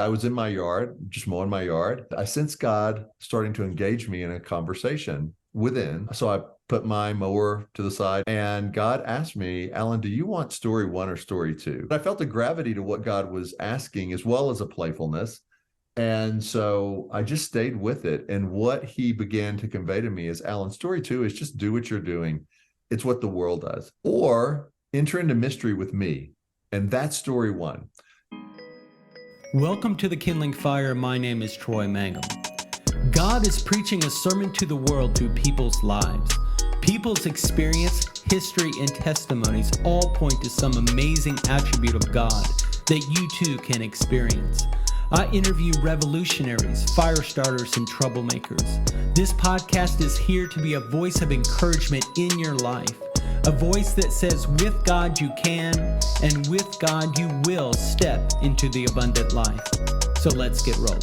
I was in my yard, just mowing my yard. I sensed God starting to engage me in a conversation within. So I put my mower to the side and God asked me, Alan, do you want story 1 or story 2? I felt a gravity to what God was asking as well as a playfulness. And so I just stayed with it. And what he began to convey to me is, Alan, story 2 is just do what you're doing. It's what the world does. Or enter into mystery with me. And that's story 1. Welcome to the Kindling Fire. My name is Troy Mangum. God is preaching a sermon to the world through people's lives. People's experience, history, and testimonies all point to some amazing attribute of God that you too can experience. I interview revolutionaries, fire starters, and troublemakers. This podcast is here to be a voice of encouragement in your life. A voice that says, with God you can, and with God you will step into the abundant life. So let's get rolling.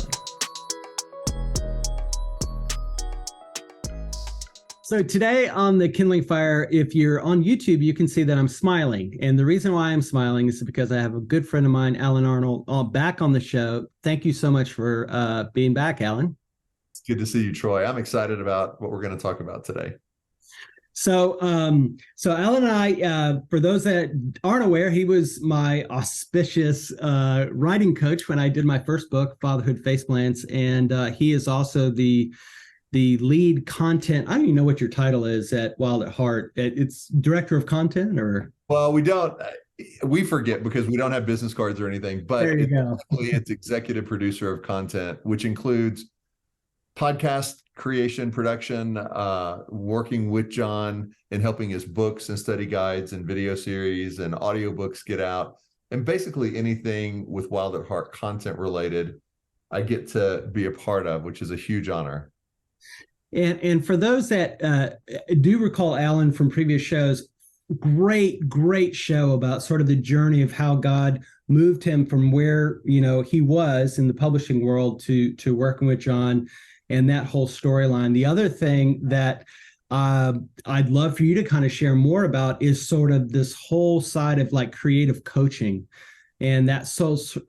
So today on the Kindling Fire, if you're on YouTube, you can see that I'm smiling. And the reason why I'm smiling is because I have a good friend of mine, Alan Arnold, back on the show. Thank you so much for being back, Alan. It's good to see you, Troy. I'm excited about what we're going to talk about today. So Alan and I, for those that aren't aware, he was my auspicious writing coach when I did my first book, Fatherhood Faceplants, and he is also the lead content. I don't even know what your title is at Wild at Heart. It's director of content, or? Well, we forget because we don't have business cards or anything. But it's executive producer of content, which includes podcast creation, production, working with John and helping his books and study guides and video series and audiobooks get out. And basically anything with Wild at Heart content related, I get to be a part of, which is a huge honor. And for those that do recall Alan from previous shows, great show about sort of the journey of how God moved him from where, he was in the publishing world to working with John and that whole storyline. The other thing that I'd love for you to kind of share more about is sort of this whole side of like creative coaching and that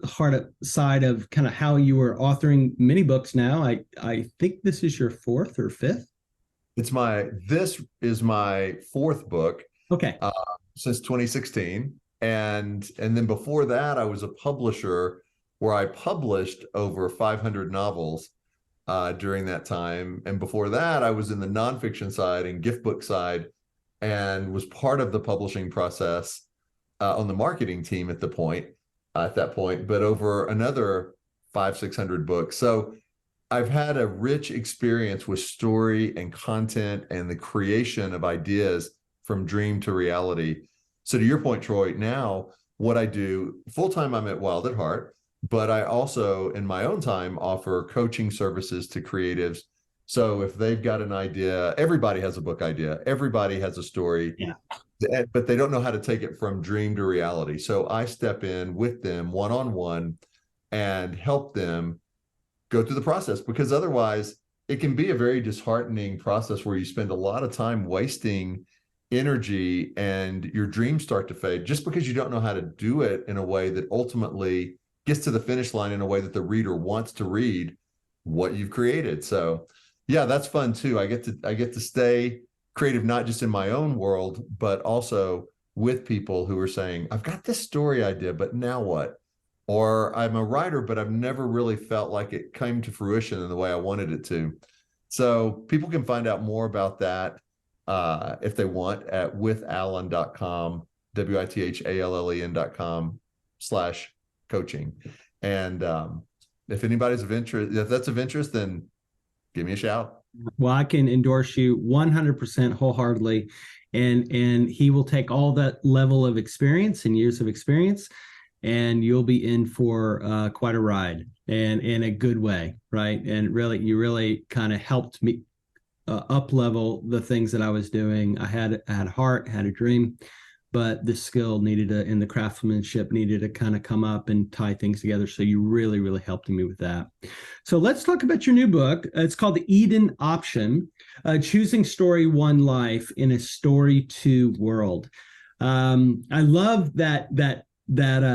hard side of kind of how you were authoring many books now. I think this is your 4th or 5th. This is my 4th book. Okay. Since 2016. And then before that, I was a publisher where I published over 500 novels during that time. And before that, I was in the nonfiction side and gift book side and was part of the publishing process on the marketing team at that point, but over another 500-600 books. So I've had a rich experience with story and content and the creation of ideas from dream to reality. So to your point, Troy, now what I do full-time, I'm at Wild at Heart, but I also, in my own time, offer coaching services to creatives. So if they've got an idea, everybody has a book idea, everybody has a story, but they don't know how to take it from dream to reality. So I step in with them one-on-one and help them go through the process, because otherwise it can be a very disheartening process where you spend a lot of time wasting energy and your dreams start to fade just because you don't know how to do it in a way that ultimately gets to the finish line in a way that the reader wants to read what you've created. So yeah, that's fun too. I get to stay creative, not just in my own world, but also with people who are saying, I've got this story idea, but now what? Or I'm a writer, but I've never really felt like it came to fruition in the way I wanted it to. So people can find out more about that if they want at withallen.com, withallen.com/coaching. And if anybody's of interest, if that's of interest, then give me a shout. Well, I can endorse you 100% wholeheartedly. And he will take all that level of experience and years of experience, and you'll be in for quite a ride, and in a good way, right? And you really kind of helped me up level the things that I was doing. I had a heart, had a dream, but the skill and the craftsmanship needed to kind of come up and tie things together. So you really helped me with that. So let's talk about your new book. It's called The Eden Option, Choosing Story 1 Life in a Story 2 World. I love that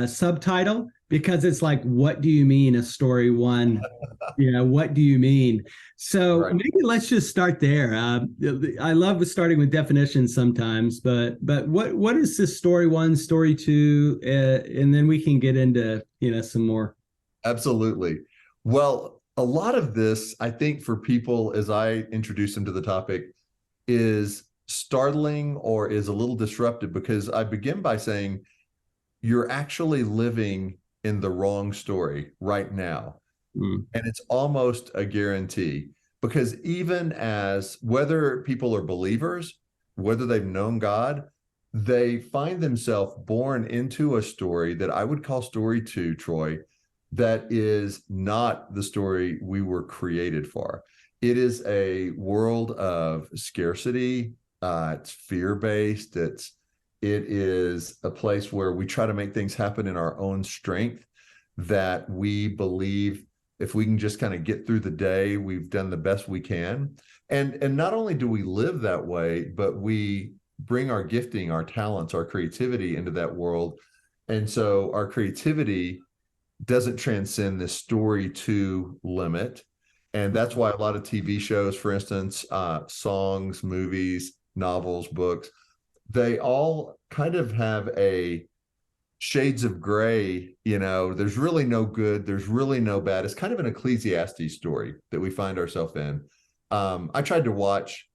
subtitle, because it's like, what do you mean a story one? What do you mean? So Right. maybe let's just start there. I love starting with definitions sometimes, but what is this story one, story two, and then we can get into some more. Absolutely. Well, a lot of this, I think, for people as I introduce them to the topic, is startling or is a little disruptive because I begin by saying you're actually living in the wrong story right now. Mm. And it's almost a guarantee because even as whether people are believers, whether they've known God, they find themselves born into a story that I would call story two, Troy, that is not the story we were created for. It is a world of scarcity. It's fear-based. It is a place where we try to make things happen in our own strength, that we believe if we can just kind of get through the day, we've done the best we can. And not only do we live that way, but we bring our gifting, our talents, our creativity into that world. And so our creativity doesn't transcend this story to limit. And that's why a lot of TV shows, for instance, songs, movies, novels, books, they all kind of have a shades of gray. There's really no good, there's really no bad. It's kind of an Ecclesiastes story that we find ourselves in. I tried to watch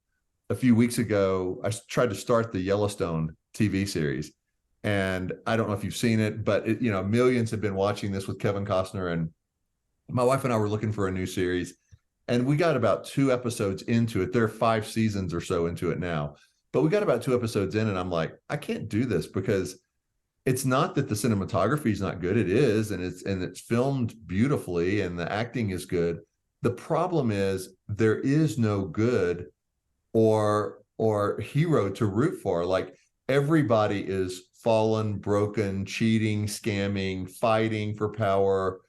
a few weeks ago, I tried to start the Yellowstone TV series. And I don't know if you've seen it, but millions have been watching this with Kevin Costner. And my wife and I were looking for a new series. And we got about 2 episodes into it. There are 5 seasons or so into it now. But we got about 2 episodes in, and I'm like, I can't do this because it's not that the cinematography is not good. It is, and it's filmed beautifully, and the acting is good. The problem is there is no good or hero to root for. Like everybody is fallen, broken, cheating, scamming, fighting for power.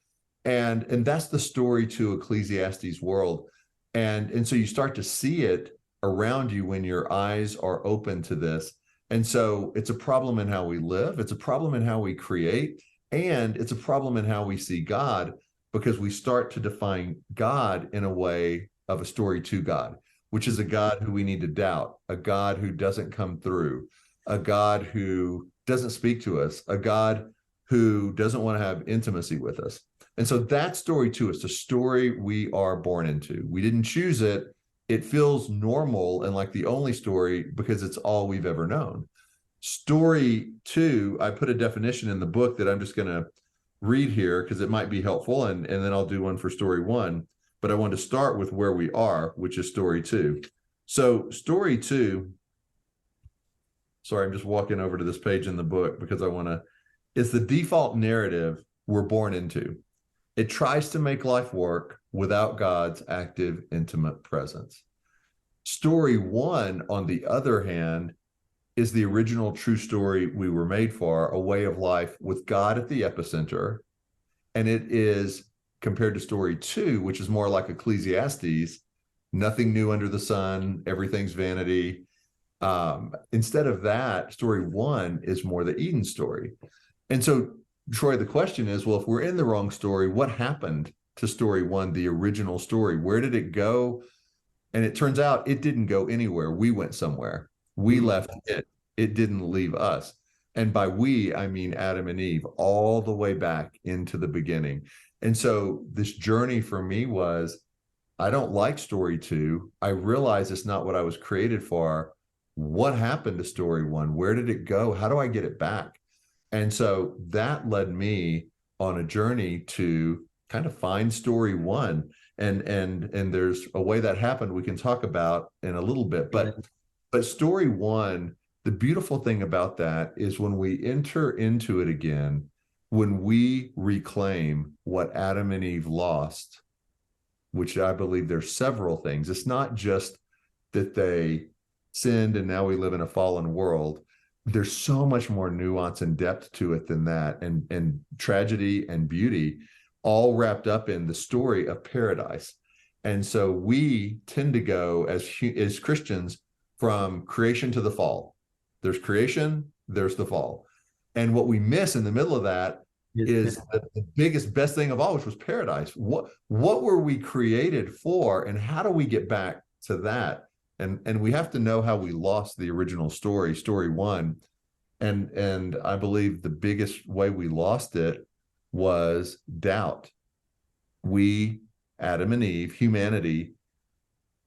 And that's the story to Ecclesiastes world. And so you start to see it around you when your eyes are open to this. And so it's a problem in how we live, it's a problem in how we create, and it's a problem in how we see God, because we start to define God in a way of a story to God, which is a God who we need to doubt, a God who doesn't come through, a God who doesn't speak to us, a God who doesn't want to have intimacy with us. And so that story too is the story we are born into. We didn't choose it. It feels normal and like the only story because it's all we've ever known. Story two, I put a definition in the book that I'm just going to read here because it might be helpful, and then I'll do one for story one. But I want to start with where we are, which is story two. So story two, sorry, I'm just walking over to this page in the book because I want to, is the default narrative we're born into. It tries to make life work without God's active, intimate presence. Story one, on the other hand, is the original true story we were made for, a way of life with God at the epicenter. And it is, compared to story two, which is more like Ecclesiastes, nothing new under the sun, everything's vanity. Instead of that, story one is more the Eden story. And so, Troy, the question is, well, if we're in the wrong story, what happened to story one, the original story? Where did it go? And it turns out it didn't go anywhere. We went somewhere. We left it. It didn't leave us. And by we, I mean Adam and Eve, all the way back into the beginning. And so this journey for me was, I don't like story two. I realize it's not what I was created for. What happened to story one? Where did it go? How do I get it back? And so that led me on a journey to kind of find story one. And there's a way that happened we can talk about in a little bit. But story one, the beautiful thing about that is when we enter into it again, when we reclaim what Adam and Eve lost, which I believe there's several things. It's not just that they sinned and now we live in a fallen world. There's so much more nuance and depth to it than that, and tragedy and beauty all wrapped up in the story of paradise. And so we tend to go as Christians from creation to the fall. There's creation, there's the fall. And what we miss in the middle of that is the biggest, best thing of all, which was paradise. What were we created for, and how do we get back to that? And we have to know how we lost the original story, story one. And I believe the biggest way we lost it was doubt. We, Adam and Eve, humanity,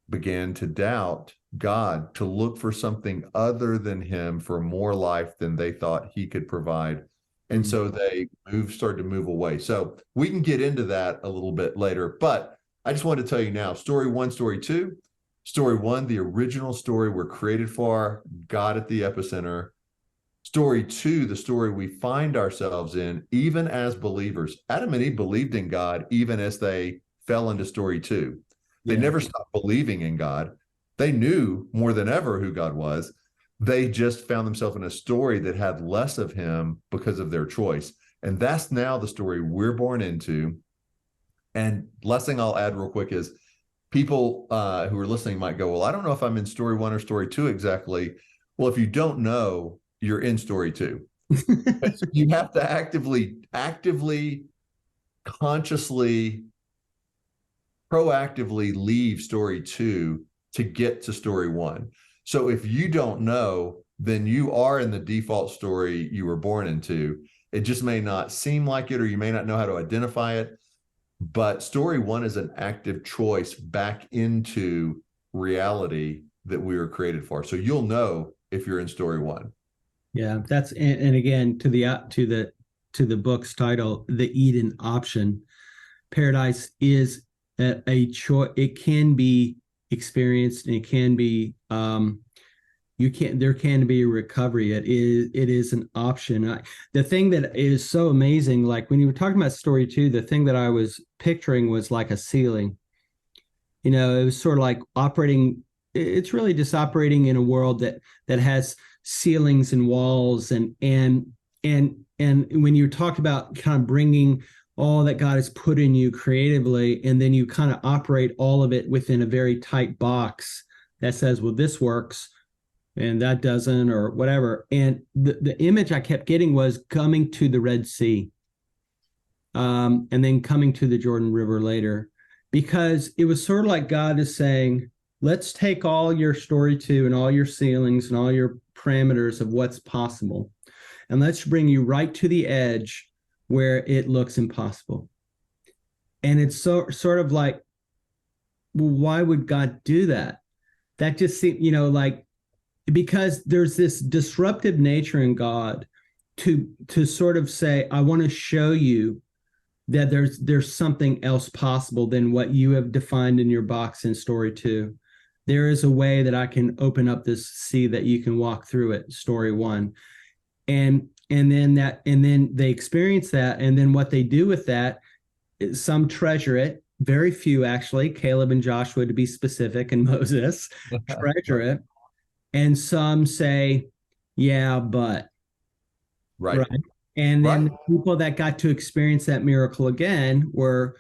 began to doubt God, to look for something other than him, for more life than they thought he could provide. And so they started to move away. So we can get into that a little bit later, but I just wanted to tell you now, story one, story two. Story one, the original story we're created for, God at the epicenter. Story two, the story we find ourselves in, even as believers. Adam and Eve believed in God even as they fell into story two. They never stopped believing in God. They knew more than ever who God was. They just found themselves in a story that had less of him because of their choice. And that's now the story we're born into. And last thing I'll add real quick is people who are listening might go, well, I don't know if I'm in story one or story two exactly. Well, if you don't know, you're in story two. You have to actively, consciously, proactively leave story two to get to story one. So if you don't know, then you are in the default story you were born into. It just may not seem like it, or you may not know how to identify it. But story one is an active choice back into reality that we were created for. So you'll know if you're in story one. Yeah, that's and again to the book's title, The Eden Option. Paradise is a choice. It can be experienced, and it can be there can be a recovery. It is an option. The thing that is so amazing, like when you were talking about story two, the thing that I was picturing was like a ceiling. It was sort of like operating. It's really just operating in a world that has ceilings and walls, and when you talk about kind of bringing all that God has put in you creatively, and then you kind of operate all of it within a very tight box that says, well, this works and that doesn't, or whatever. And the image I kept getting was coming to the Red Sea, and then coming to the Jordan River later, because it was sort of like God is saying, let's take all your story two and all your ceilings and all your parameters of what's possible, and let's bring you right to the edge where it looks impossible. And it's sort of like, well, why would God do that? That just seems, like, because there's this disruptive nature in God to sort of say, I want to show you that there's something else possible than what you have defined in your box in story two. There is a way that I can open up this sea that you can walk through it, story one. And then they experience that, and then what they do with that is some treasure it, very few actually, Caleb and Joshua to be specific, and Moses treasure it, and some say, yeah, but right. And then the people that got to experience that miracle again were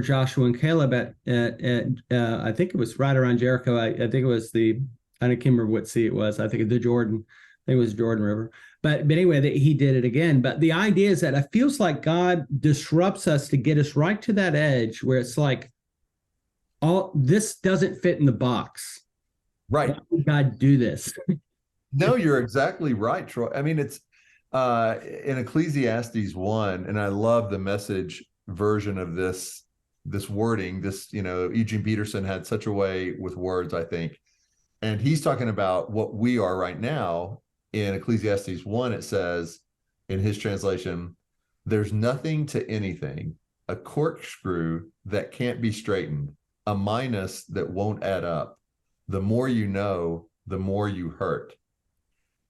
Joshua and Caleb at I think it was right around Jericho. I think it was I can't remember what sea it was. I think the Jordan. I think it was Jordan River. But anyway, he did it again. But the idea is that it feels like God disrupts us to get us right to that edge where it's like, all this doesn't fit in the box. Right. Why would God do this? No, you're exactly right, Troy. I mean, it's in Ecclesiastes 1, and I love the Message version of this wording. Eugene Peterson had such a way with words, I think. And he's talking about what we are right now. In Ecclesiastes 1, it says, in his translation, there's nothing to anything, a corkscrew that can't be straightened, a minus that won't add up. The more you know, the more you hurt.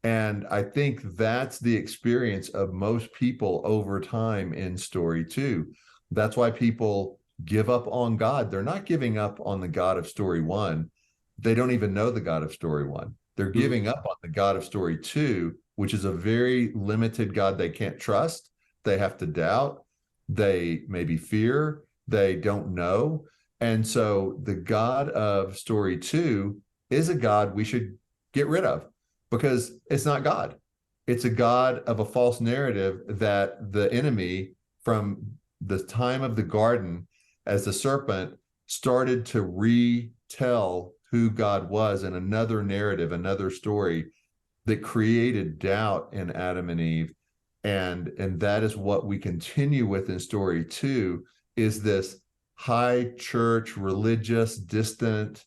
And I think that's the experience of most people over time in story two. That's why people give up on God. They're not giving up on the God of story one. They don't even know the God of story one. They're giving up on the God of story two, which is a very limited God they can't trust. They have to doubt. They maybe fear. They don't know. And so the God of story two is a God we should get rid of, because it's not God. It's a God of a false narrative that the enemy, from the time of the garden, as the serpent started to retell who God was in another narrative, another story that created doubt in Adam and Eve. And that is what we continue with in story two, is this high church, religious, distant,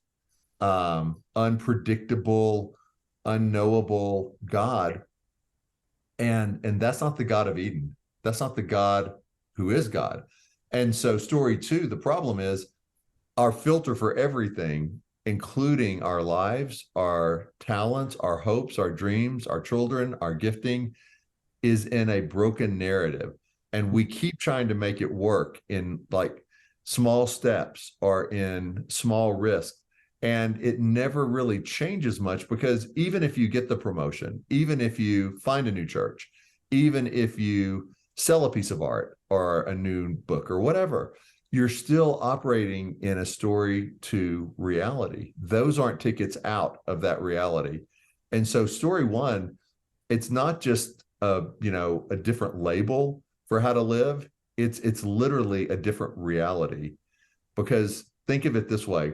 unpredictable, unknowable God. And that's not the God of Eden. That's not the God who is God. And so story two, the problem is our filter for everything, including our lives, our talents, our hopes, our dreams, our children, our gifting, is in a broken narrative. And we keep trying to make it work in like small steps or in small risks. And it never really changes much, because even if you get the promotion, even if you find a new church, even if you sell a piece of art or a new book or whatever, you're still operating in a story to reality. Those aren't tickets out of that reality. And so story one, it's not just a different label for how to live. It's literally a different reality. Because think of it this way: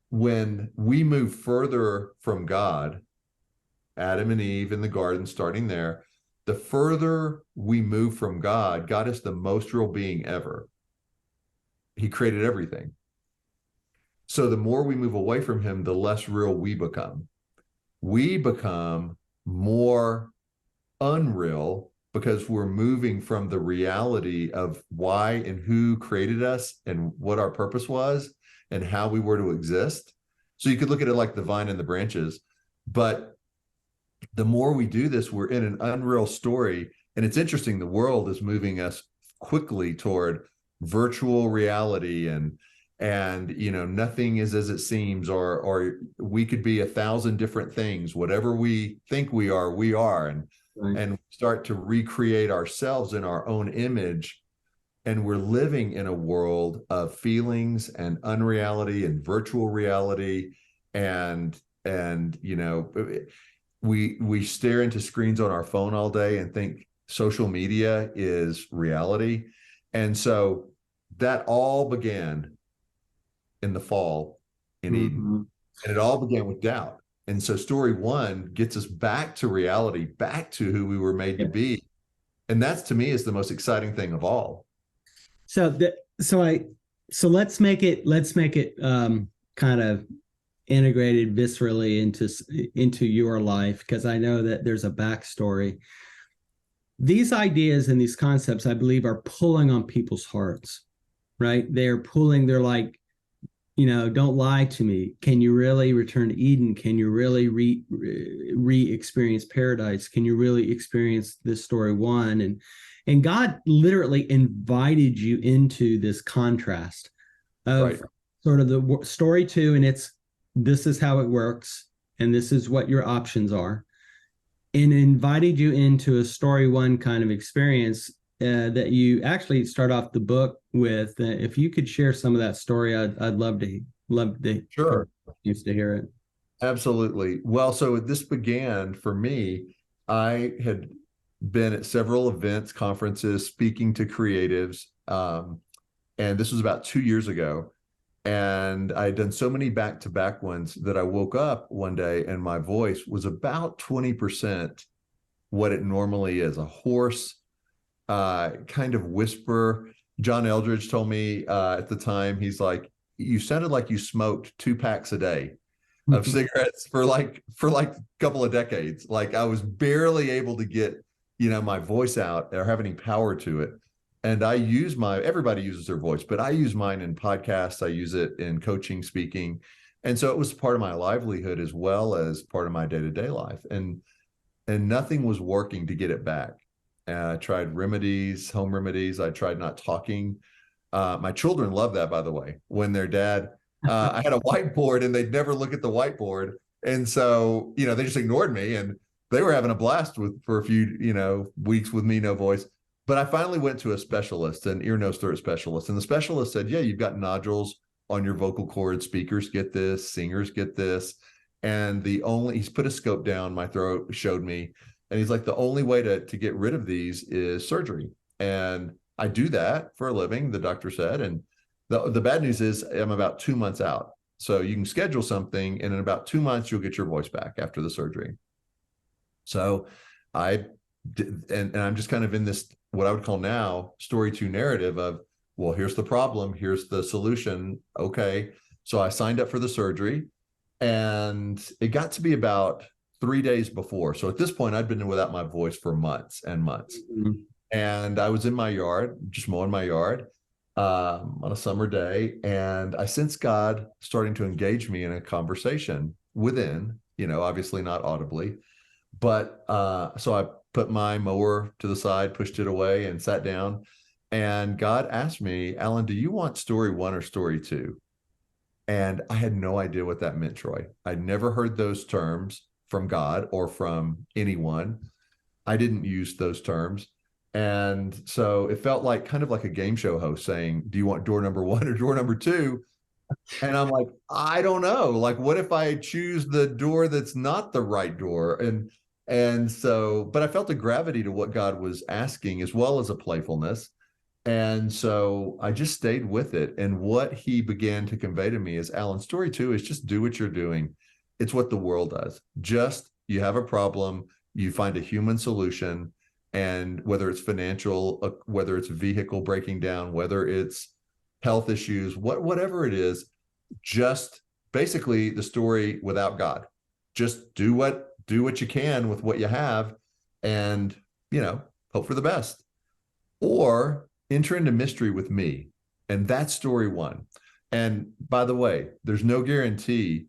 when we move further from God, Adam and Eve in the garden, starting there, the further we move from God, God is the most real being ever. He created everything. So the more we move away from him, the less real we become. We become more unreal because we're moving from the reality of why and who created us and what our purpose was and how we were to exist. So you could look at it like the vine and the branches, but the more we do this, we're in an unreal story. And it's interesting, the world is moving us quickly toward virtual reality, and nothing is as it seems, or we could be 1,000 different things. Whatever we think we are. And start to recreate ourselves in our own image. And we're living in a world of feelings and unreality and virtual reality. And we stare into screens on our phone all day and think social media is reality. And so that all began in the fall in Eden. And it all began with doubt. And so story one gets us back to reality, back to who we were made to be. And that's, to me, is the most exciting thing of all. So let's make it kind of integrated viscerally into your life, because I know that there's a backstory. These ideas and these concepts, I believe, are pulling on people's hearts, right? They're like, don't lie to me. Can you really return to Eden? Can you really re-experience paradise? Can you really experience this story one? And God literally invited you into this contrast of sort of the story two, and this is how it works, and this is what your options are, and invited you into a story one kind of experience that you actually start off the book with. If you could share some of that story, I'd love to Sure. Used to hear it. Absolutely. Well, so this began for me. I had been at several events, conferences, speaking to creatives, and this was about 2 years ago. And I had done so many back-to-back ones that I woke up one day and my voice was about 20% what it normally is, a hoarse kind of whisper. John Eldridge told me at the time, he's like, you sounded like you smoked 2 packs a day of cigarettes for like a couple of decades. Like I was barely able to get, my voice out or have any power to it. And I use everybody uses their voice, but I use mine in podcasts. I use it in coaching, speaking. And so it was part of my livelihood as well as part of my day-to-day life. And nothing was working to get it back. I tried home remedies. I tried not talking. My children love that, by the way, when their dad, I had a whiteboard and they'd never look at the whiteboard. And so, they just ignored me, and they were having a blast for a few, weeks with me, no voice. But I finally went to a specialist, an ear, nose, throat specialist. And the specialist said, yeah, you've got nodules on your vocal cord. Speakers get this, singers get this. And he's put a scope down my throat, showed me. And he's like, the only way to get rid of these is surgery. And I do that for a living, the doctor said. And the bad news is I'm about 2 months out. So you can schedule something, and in about 2 months, you'll get your voice back after the surgery. So I did, and I'm just kind of in this, what I would call now, story two narrative of, well, here's the problem, here's the solution. Okay. So I signed up for the surgery, and it got to be about 3 days before. So at this point, I'd been without my voice for months and months. Mhm. And I was in my yard, just mowing my yard on a summer day. And I sensed God starting to engage me in a conversation within, obviously not audibly. But so I put my mower to the side, pushed it away, and sat down. And God asked me, Alan, do you want story one or story two? And I had no idea what that meant, Troy. I'd never heard those terms from God or from anyone. I didn't use those terms. And so it felt like kind of like a game show host saying, do you want door number one or door number two? And I'm like, I don't know. Like, what if I choose the door that's not the right door? And so, but I felt a gravity to what God was asking, as well as a playfulness. And so I just stayed with it. And what he began to convey to me is, Alan, story two is just do what you're doing. It's what the world does. Just, you have a problem, you find a human solution, and whether it's financial, whether it's vehicle breaking down, whether it's health issues, whatever it is, just basically the story without God. Just do what you can with what you have, and hope for the best. Or enter into mystery with me. And that's story one. And by the way, there's no guarantee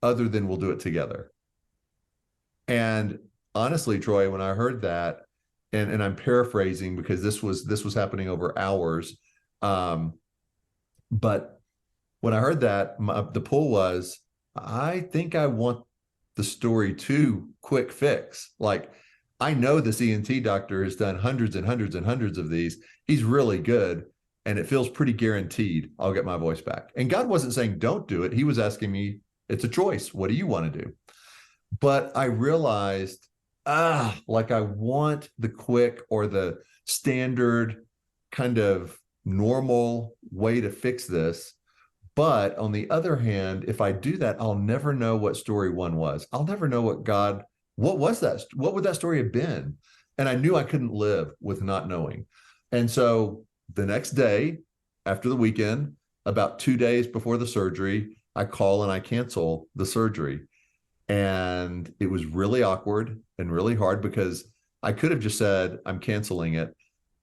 other than we'll do it together. And honestly, Troy, when I heard that, and I'm paraphrasing because this was happening over hours, but when I heard that, the pull was, I think I want the story two quick fix. Like, I know this ENT doctor has done hundreds and hundreds and hundreds of these. He's really good. And it feels pretty guaranteed I'll get my voice back. And God wasn't saying don't do it. He was asking me, it's a choice. What do you want to do? But I realized, like, I want the quick or the standard kind of normal way to fix this. But on the other hand, if I do that, I'll never know what story one was. I'll never know what was that? What would that story have been? And I knew I couldn't live with not knowing. And so the next day, after the weekend, about 2 days before the surgery, I call and I cancel the surgery. And it was really awkward and really hard because I could have just said, I'm canceling it.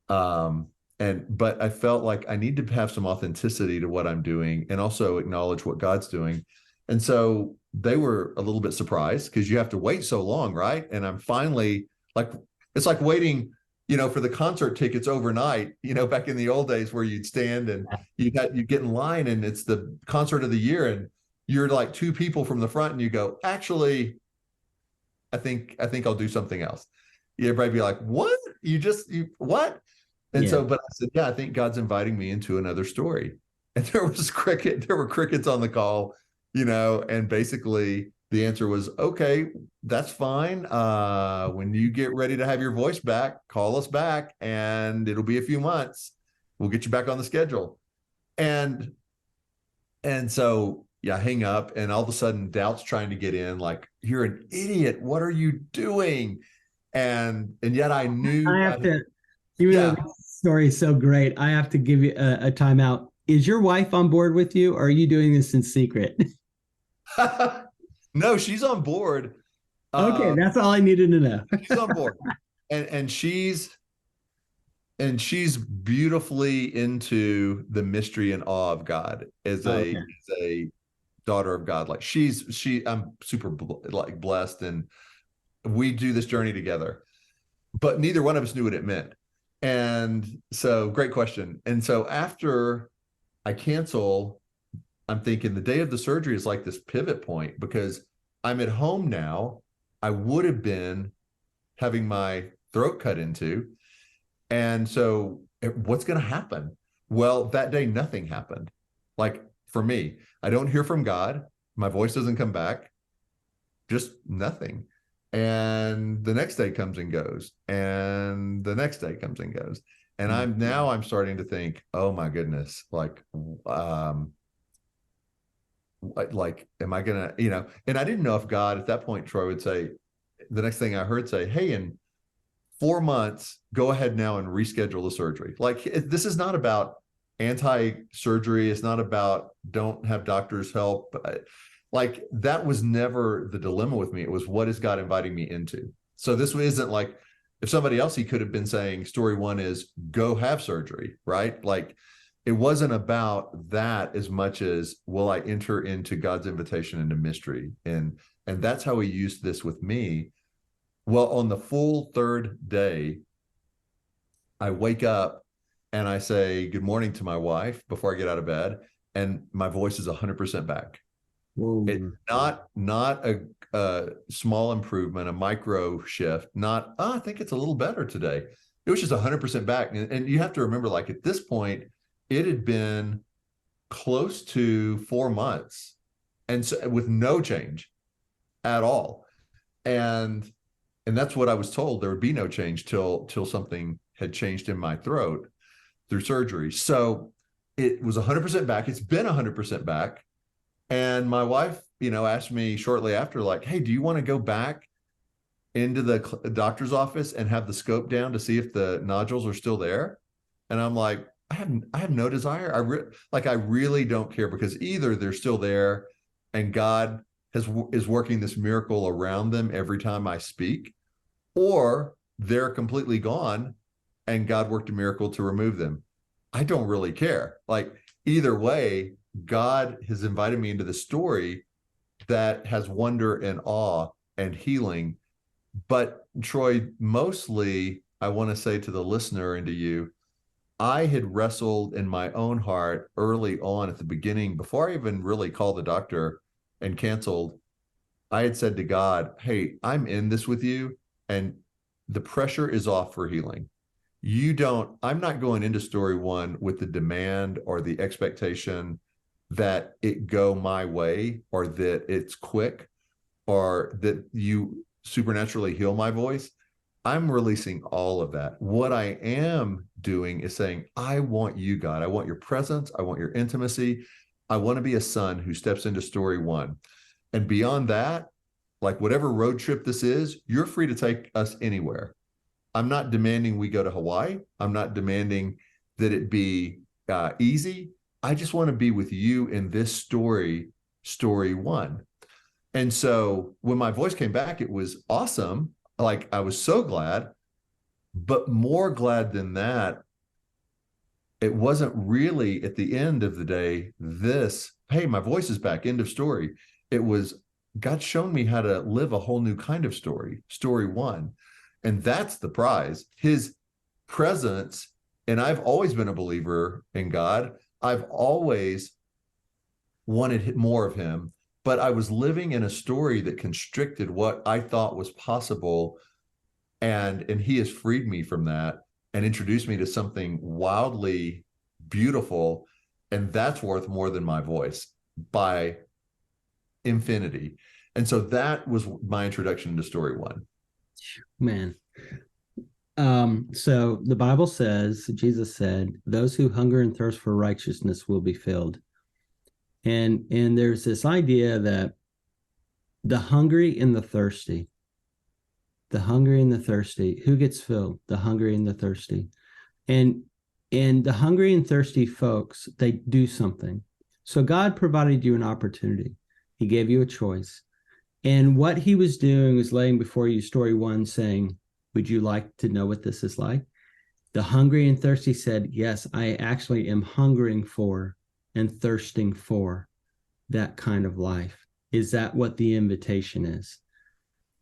But I felt like I need to have some authenticity to what I'm doing and also acknowledge what God's doing. And so they were a little bit surprised because you have to wait so long, right? And I'm finally like, it's like waiting, for the concert tickets overnight, back in the old days where you'd stand and you get in line and it's the concert of the year and you're like two people from the front and you go, actually, I think I'll do something else. Everybody be like, what? What? And Yeah. so, but I said, yeah, I think God's inviting me into another story. And there were crickets on the call, and basically the answer was, okay, that's fine. When you get ready to have your voice back, call us back and it'll be a few months. We'll get you back on the schedule. And so, yeah, hang up. And all of a sudden doubt's trying to get in, like, you're an idiot. What are you doing? And yet I knew, I have to, even though yeah. the story is so great, I have to give you a timeout. Is your wife on board with you, or are you doing this in secret? No, she's on board. Okay, that's all I needed to know. She's on board, and she's beautifully into the mystery and awe of God as a daughter of God. Like I'm super blessed, and we do this journey together. But neither one of us knew what it meant. And so, great question. And so after I cancel, I'm thinking the day of the surgery is like this pivot point because I'm at home now. I would have been having my throat cut into. And so what's going to happen? Well, that day, nothing happened. Like for me, I don't hear from God. My voice doesn't come back. Just nothing. And the next day comes and goes, and the next day comes and goes. And Mm. I'm starting to think, oh my goodness, um, am I gonna, and I didn't know if God at that point, Troy, would say, the next thing I heard say, hey, in 4 months, go ahead now and reschedule the surgery. Like, this is not about anti-surgery. It's not about don't have doctors help. Like, that was never the dilemma with me. It was, what is God inviting me into? So this isn't like, if somebody else, he could have been saying story one is go have surgery, right? Like, it wasn't about that as much as, will I enter into God's invitation into mystery? And that's how he used this with me. Well, on the full third day, I wake up and I say good morning to my wife before I get out of bed, and my voice is 100% back. It's Whoa. not a small improvement, a micro shift, not, oh, I think it's a little better today. It was just 100% back. And you have to remember, like, at this point, it had been close to 4 months, and so with no change at all. And that's what I was told. There would be no change till something had changed in my throat through surgery. So it was 100% back. It's been 100% back. And my wife, asked me shortly after, like, hey, do you want to go back into the doctor's office and have the scope down to see if the nodules are still there? And I'm like, I have no desire. I really don't care, because either they're still there and God is working this miracle around them every time I speak, or they're completely gone and God worked a miracle to remove them. I don't really care. Like, either way, God has invited me into the story that has wonder and awe and healing. But Troy, mostly I want to say to the listener and to you, I had wrestled in my own heart early on at the beginning, before I even really called the doctor and canceled. I had said to God, hey, I'm in this with you, and the pressure is off for healing. I'm not going into story one with the demand or the expectation that it go my way, or that it's quick, or that you supernaturally heal my voice. I'm releasing all of that. What I am doing is saying, I want you, God. I want your presence. I want your intimacy. I want to be a son who steps into story one. And beyond that, like, whatever road trip this is, you're free to take us anywhere. I'm not demanding we go to Hawaii. I'm not demanding that it be easy. I just want to be with you in this story one. And so when my voice came back, it was awesome. Like, I was so glad, but more glad than that, it wasn't really at the end of the day, hey, my voice is back, end of story. It was, God shown me how to live a whole new kind of story one. And that's the prize, his presence. And I've always been a believer in God. I've always wanted more of him, but I was living in a story that constricted what I thought was possible. And he has freed me from that and introduced me to something wildly beautiful. And that's worth more than my voice by infinity. And so that was my introduction to story one. Man. So the Bible says, Jesus said, those who hunger and thirst for righteousness will be filled. And there's this idea that the hungry and the thirsty, who gets filled? The hungry and the thirsty. And the hungry and thirsty folks, they do something. So God provided you an opportunity. He gave you a choice. And what he was doing was laying before you story one, saying, would you like to know what this is like? The hungry and thirsty said, yes, I actually am hungering for and thirsting for that kind of life. Is that what the invitation is?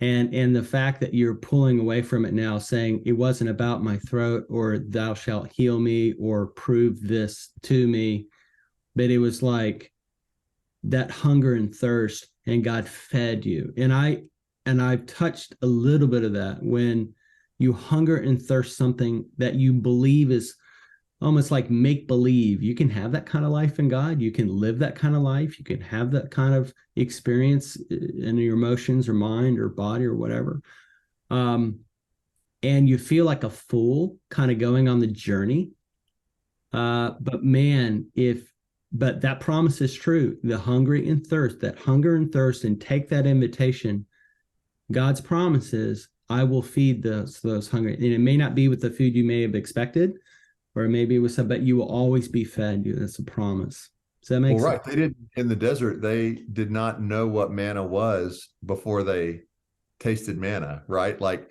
And the fact that you're pulling away from it now, saying it wasn't about my throat, or thou shalt heal me, or prove this to me, but it was like that hunger and thirst, and God fed you. And I've touched a little bit of that. When you hunger and thirst something that you believe is almost like make believe. You can have that kind of life in God. You can live that kind of life. You can have that kind of experience in your emotions or mind or body or whatever. Um, and you feel like a fool kind of going on the journey. But man, but that promise is true. The hungry and thirst, that hunger and thirst, and take that invitation. God's promise is, I will feed those hungry. And it may not be with the food you may have expected, or maybe with some, but you will always be fed. That's a promise. Does that make Well, sense? right. They didn't in the desert, they did not know what manna was before they tasted manna, right? Like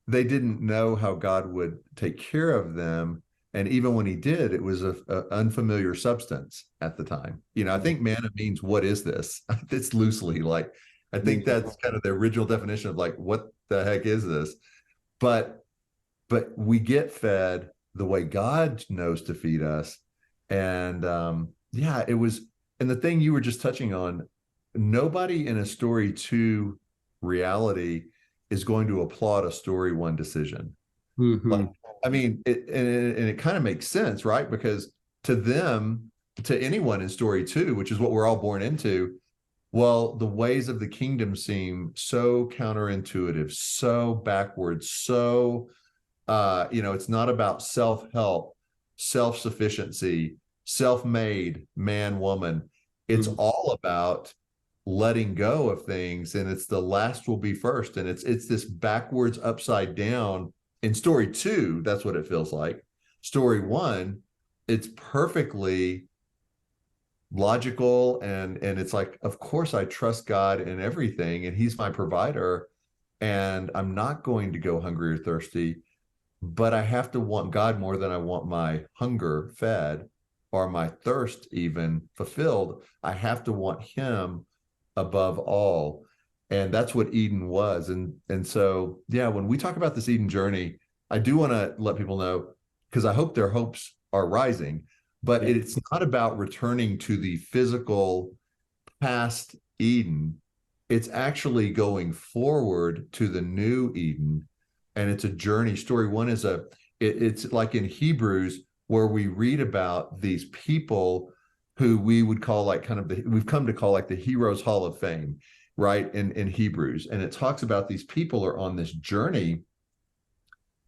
they didn't know how God would take care of them. And even when he did, it was a unfamiliar substance at the time. I think manna means what is this? It's loosely like, I think Yeah. that's kind of the original definition of like, what the heck is this? But we get fed the way God knows to feed us. And yeah, it was, and the thing you were just touching on, nobody in a story two reality is going to applaud a story one decision. Like, Mm-hmm. I mean, and it kind of makes sense, right? Because to them, to anyone in story two, which is what we're all born into, well, the ways of the kingdom seem so counterintuitive, so backwards, so it's not about self-help, self-sufficiency, self-made man, woman. It's Mm-hmm. all about letting go of things, and it's the last will be first. And it's this backwards, upside down. In story two, that's what it feels like. Story one, it's perfectly logical, and it's like, of course I trust God in everything, and he's my provider, and I'm not going to go hungry or thirsty, but I have to want God more than I want my hunger fed or my thirst even fulfilled. I have to want him above all. And that's what Eden was. And so yeah, when we talk about this Eden journey, I do want to let people know, because I hope their hopes are rising, but Yeah. it's not about returning to the physical past Eden. It's actually going forward to the new Eden, and it's a journey. Story one is it's like in Hebrews, where we read about these people who we would call like kind of we've come to call like the Heroes Hall of Fame, right? In Hebrews, and it talks about these people are on this journey,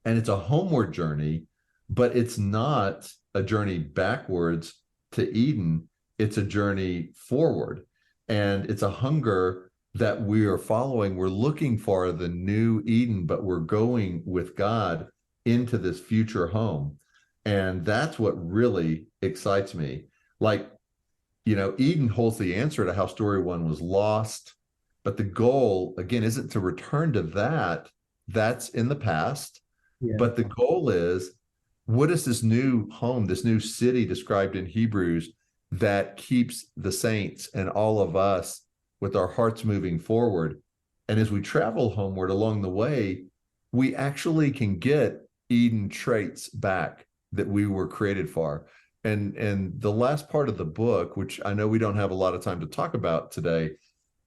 and it's a homeward journey, but it's not a journey backwards to Eden. It's a journey forward, and it's a hunger that we are following. We're looking for the new Eden, but we're going with God into this future home. And that's what really excites me. Like, Eden holds the answer to how story one was lost, but the goal, again, isn't to return to that. That's in the past. Yeah. But the goal is, what is this new home, this new city described in Hebrews that keeps the saints and all of us with our hearts moving forward? And as we travel homeward along the way, we actually can get Eden traits back that we were created for. And the last part of the book, which I know we don't have a lot of time to talk about today,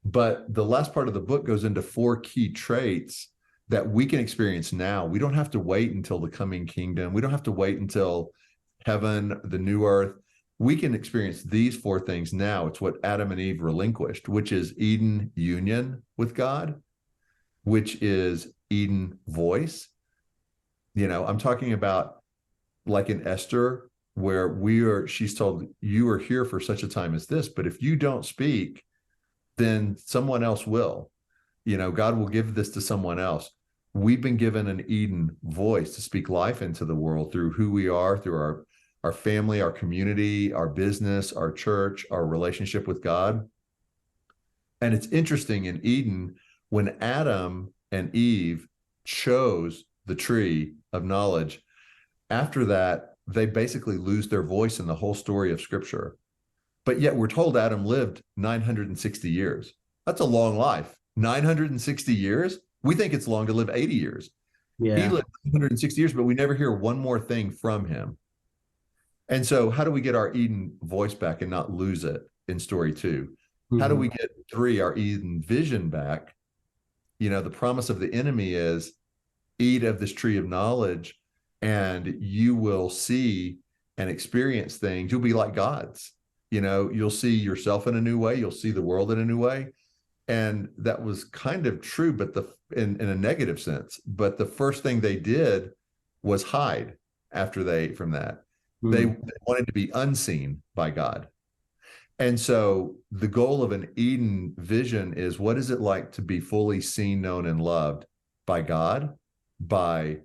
but the last part of the book goes into four key traits that we can experience now. We don't have to wait until the coming kingdom. We don't have to wait until heaven, the new earth. We can experience these four things now. It's what Adam and Eve relinquished, which is Eden union with God, which is Eden voice. I'm talking about like in Esther, where she's told, you are here for such a time as this, but if you don't speak, then someone else will. God will give this to someone else. We've been given an Eden voice to speak life into the world through who we are, through our family, our community, our business, our church, our relationship with God. And it's interesting in Eden, when Adam and Eve chose the tree of knowledge, after that, they basically lose their voice in the whole story of Scripture. But yet we're told Adam lived 960 years. That's a long life. 960 years? We think it's long to live 80 years. He Yeah. lived 160 years, but we never hear one more thing from him. And so, how do we get our Eden voice back and not lose it in story two? How do Mm-hmm. we get three, our Eden vision back? The promise of the enemy is, eat of this tree of knowledge, and you will see and experience things, you'll be like gods. You'll see yourself in a new way. You'll see the world in a new way. And that was kind of true, but in a negative sense. But the first thing they did was hide after they ate from that. They Mm. wanted to be unseen by God. And so the goal of an Eden vision is, what is it like to be fully seen, known, and loved by God, by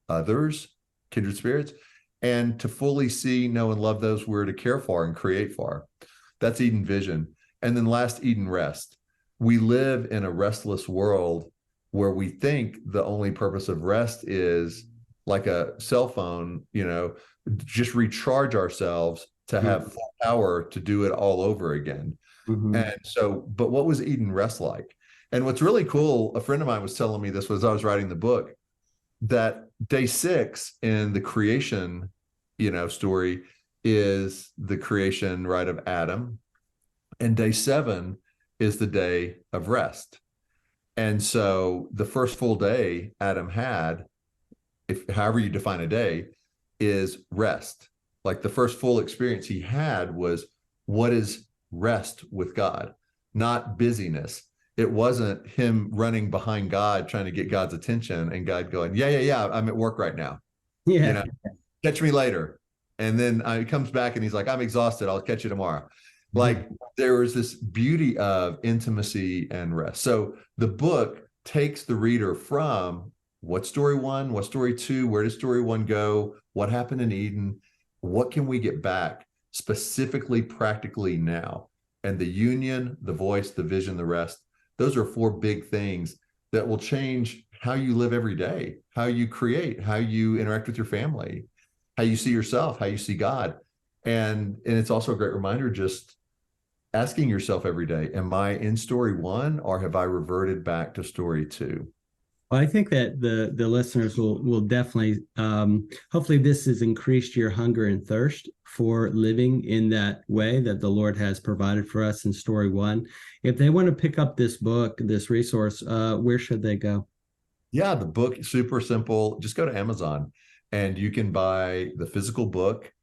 others, kindred spirits, and to fully see, know, and love those we're to care for and create for. That's Eden vision. And then last, Eden rest. We live in a restless world where we think the only purpose of rest is like a cell phone, just recharge ourselves to have full power to do it all over again. Mm-hmm. And so, but what was Eden rest like? And what's really cool, a friend of mine was telling me this was, I was writing the book, that day 6 in the creation, story is the creation, right, of Adam. And day 7 is the day of rest. And so the first full day Adam had, if however you define a day, is rest. Like the first full experience he had was, what is rest with God, not busyness. It wasn't him running behind God trying to get God's attention and God going, yeah, I'm at work right now, Yeah. catch me later. And then he comes back and he's like, I'm exhausted, I'll catch you tomorrow. Mhm. Like, there was this beauty of intimacy and rest. So the book takes the reader from, what story 1, what story 2, where does story 1 go, what happened in Eden, what can we get back specifically, practically now? And the union, the voice, the vision, the rest, those are 4 big things that will change how you live every day, how you create, how you interact with your family, how you see yourself, how you see God. And it's also a great reminder, just asking yourself every day, am I in story 1 or have I reverted back to story 2? Well, I think that the listeners will definitely, hopefully this has increased your hunger and thirst for living in that way that the Lord has provided for us in story 1. If they want to pick up this book, this resource, where should they go? Yeah, the book, super simple. Just go to Amazon and you can buy the physical book,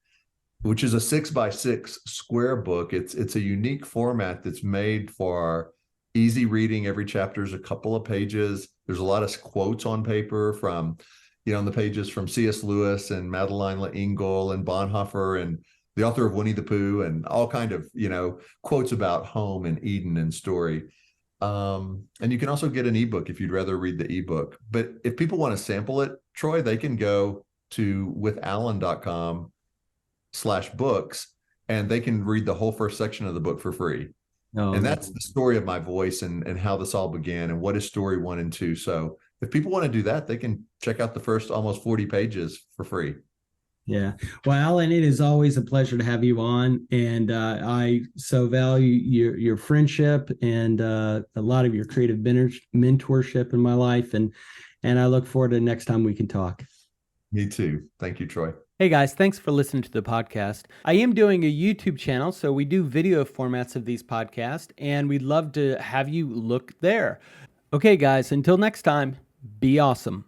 which is a 6x6 square book. It's a unique format that's made for easy reading. Every chapter is a couple of pages. There's a lot of quotes on paper from, on the pages, from C.S. Lewis and Madeleine L'Engle and Bonhoeffer and the author of Winnie the Pooh, and all kind of, quotes about home and Eden and story. And you can also get an ebook if you'd rather read the ebook. But if people want to sample it, Troy, they can go to withalan.com/books and they can read the whole first section of the book for free. Oh, And that's that's the story of my voice and how this all began and what is story 1 and 2. So if people want to do that, they can check out the first almost 40 pages for free. Yeah. Well, Alan, it is always a pleasure to have you on, and I so value your friendship and a lot of your creative mentorship in my life, and I look forward to the next time we can talk. Me too. Thank you, Troy. Hey guys, thanks for listening to the podcast. I am doing a YouTube channel, so we do video formats of these podcasts, and we'd love to have you look there. Okay, guys, until next time, be awesome.